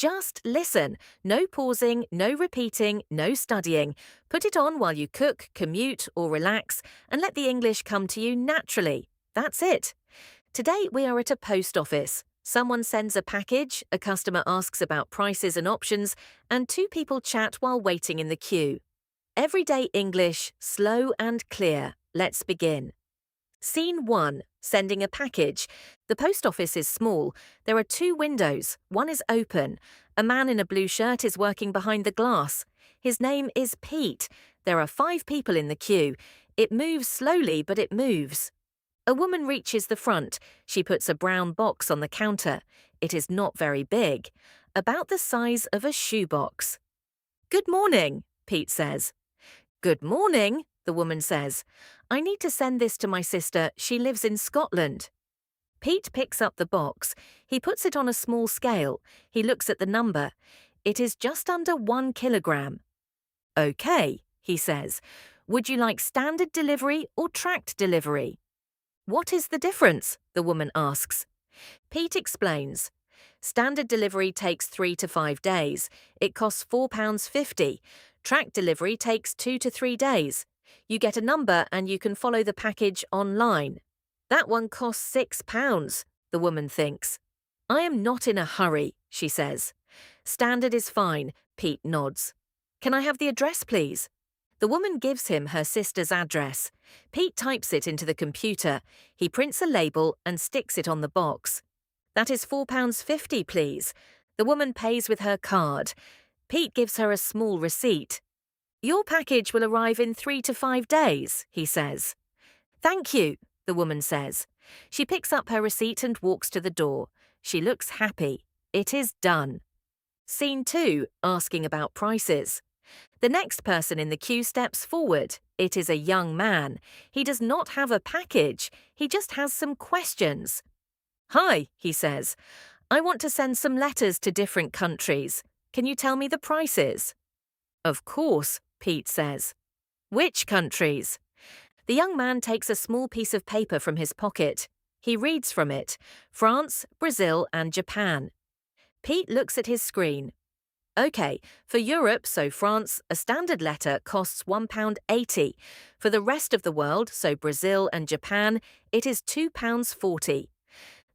Just listen. No pausing, no repeating, no studying. Put it on while you cook, commute, or relax, and let the English come to you naturally. That's it. Today we are at a post office. Someone sends a package, a customer asks about prices and options, and two people chat while waiting in the queue. Everyday English, slow and clear. Let's begin. Scene 1. Sending a package. The post office is small. There are two windows. One is open. A man in a blue shirt is working behind the glass. His name is Pete. There are 5 people in the queue. It moves slowly, but it moves. A woman reaches the front. She puts a brown box on the counter. It is not very big. About the size of a shoebox. "Good morning," Pete says. "Good morning," the woman says. "I need to send this to my sister. She lives in Scotland." Pete picks up the box. He puts it on a small scale. He looks at the number. It is just under 1 kilogram. "Okay," he says. "Would you like standard delivery or tracked delivery?" "What is the difference?" the woman asks. Pete explains. Standard delivery takes 3 to 5 days. It costs £4.50. Tracked delivery takes 2 to 3 days. You get a number and you can follow the package online. That one costs £6, the woman thinks. "I am not in a hurry," she says. "Standard is fine," Pete nods. "Can I have the address, please?" The woman gives him her sister's address. Pete types it into the computer. He prints a label and sticks it on the box. "That is £4.50, please." The woman pays with her card. Pete gives her a small receipt. "Your package will arrive in 3 to 5 days, he says. "Thank you," the woman says. She picks up her receipt and walks to the door. She looks happy. It is done. Scene 2, asking about prices. The next person in the queue steps forward. It is a young man. He does not have a package. He just has some questions. "Hi," he says. "I want to send some letters to different countries. Can you tell me the prices?" "Of course," Pete says. "Which countries?" The young man takes a small piece of paper from his pocket. He reads from it. France, Brazil, and Japan. Pete looks at his screen. "Okay, for Europe, so France, a standard letter costs £1.80. For the rest of the world, so Brazil and Japan, it is £2.40.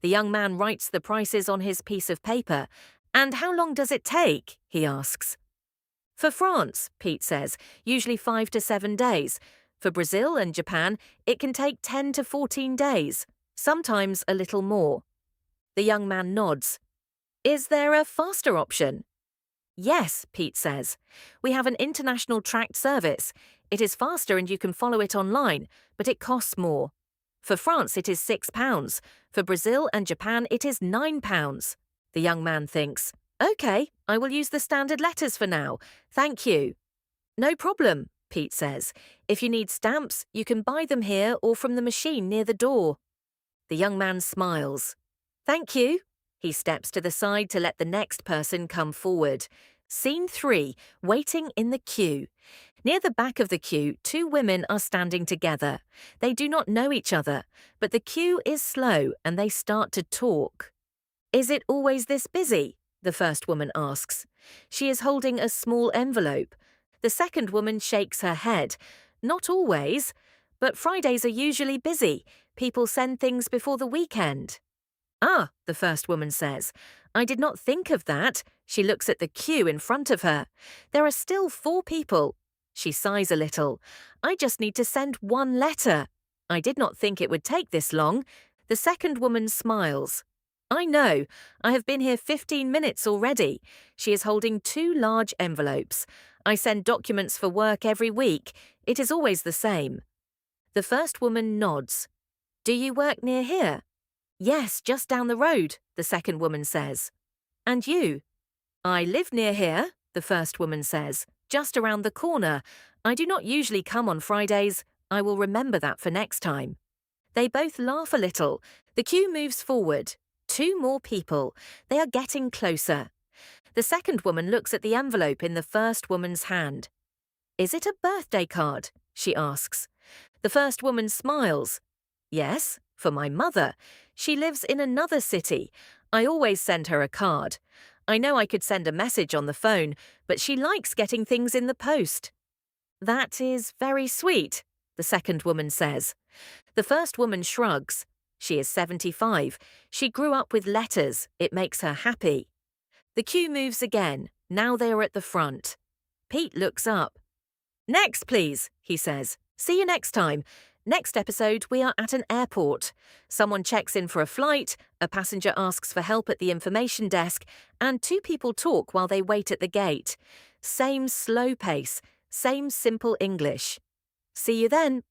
The young man writes the prices on his piece of paper. "And how long does it take?" he asks. "For France," Pete says, "usually 5 to 7 days. For Brazil and Japan, it can take 10 to 14 days, sometimes a little more." The young man nods. "Is there a faster option?" "Yes," Pete says. "We have an international tracked service. It is faster and you can follow it online, but it costs more. For France, it is £6. For Brazil and Japan, it is £9. The young man thinks, "Okay, I will use the standard letters for now. Thank you." "No problem," Pete says. "If you need stamps, you can buy them here or from the machine near the door." The young man smiles. "Thank you." He steps to the side to let the next person come forward. Scene 3, waiting in the queue. Near the back of the queue, 2 women are standing together. They do not know each other, but the queue is slow and they start to talk. "Is it always this busy?" the first woman asks. She is holding a small envelope. The second woman shakes her head. "Not always, but Fridays are usually busy. People send things before the weekend." "Ah," the first woman says. "I did not think of that." She looks at the queue in front of her. There are still 4 people. She sighs a little. "I just need to send 1 letter. I did not think it would take this long." The second woman smiles. "I know. I have been here 15 minutes already." She is holding 2 large envelopes. "I send documents for work every week. It is always the same." The first woman nods. "Do you work near here?" "Yes, just down the road," the second woman says. "And you?" "I live near here," the first woman says, "just around the corner. I do not usually come on Fridays. I will remember that for next time." They both laugh a little. The queue moves forward. 2 more people. They are getting closer. The second woman looks at the envelope in the first woman's hand. "Is it a birthday card?" she asks. The first woman smiles. "Yes, for my mother. She lives in another city. I always send her a card. I know I could send a message on the phone, but she likes getting things in the post. That is very sweet, the second woman says. The first woman shrugs. She is 75. She grew up with letters. It makes her happy. The queue moves again. Now they are at the front. Pete looks up. Next, please, he says. See you next time. Next episode, we are at an airport. Someone checks in for a flight, a passenger asks for help at the information desk, and two people talk while they wait at the gate. Same slow pace, same simple English. See you then.